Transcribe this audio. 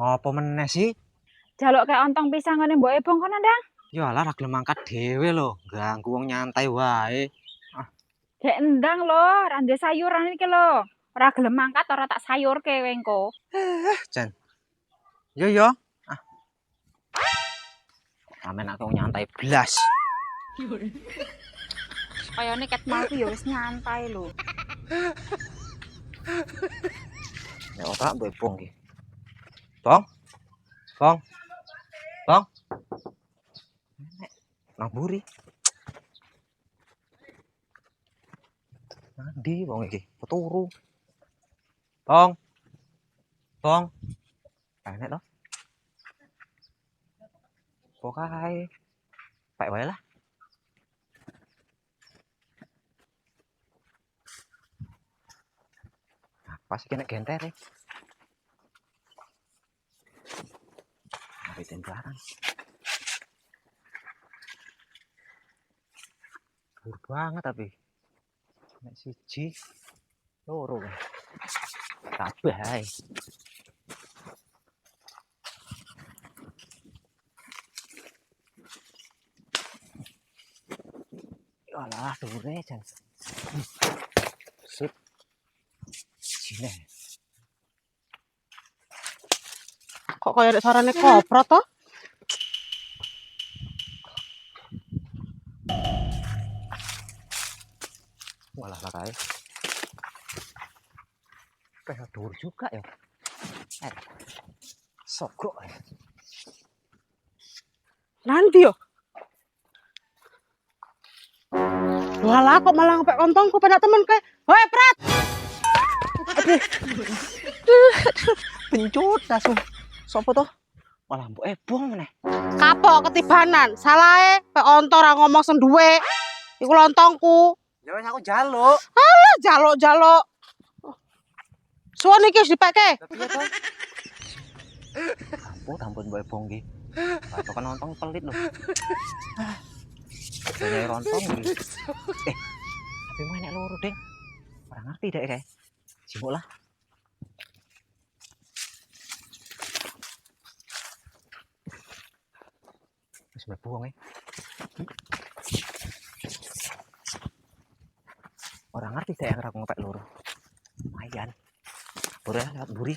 Ngopo meneh sih? Jaluk kayak ontong pisang ngene mbok ebong kono, Ndang. Ya lah ra gelem angkat dhewe lho, ganggu wong nyantai wae. Ah, Dek endang lho, ra ndek sayuran iki lho. Ora gelem mangkat ora tak sayurke wengko. Jan. Yo yo. Ah, sampean aku nyantai blas. Kayane ket malku ya wis nyantai lho. Nek ora mbok bong iki. Bong. Bong. Bong. Nang buri. Nandi wong iki? Peturu. Bong. Bong. Enek to? Pokae. Pek wae lah. Pas iki nek gentere. Ngawitin barang. Bur banget tapi. Nek siji loro kan. Kabeh ae. Alah, dhuwure jan. Sip. Sine. Kok kaya ada sarane koprot toh? Walah lah kae. Kayak dhuwur juga ya. Sogok. Nanti yo. Walah kok malah ngepek kontongku pada temen kayak, "Hoi, Prat." Pencut langsung. Sopo toh? Malah mbok ebong meneh. Kapok ketibanan. Salahe pek ontor ora ngomong sing duwe. Iku lontongku. Ya wis aku njaluk. Alah jaluk-jaluk. Suwon iki wis dipeke. Piye to? Ampun mbok ebong iki. Apa kan nonton pelit lho. Banyak rontong iki. Tapi mau enek loro, Ding. Ora ngerti dek kae. Sibuk lah. Wis mlebu wong e. Ora ngerti dek ora ngepek loro. Lumayan. Buri lewat buri.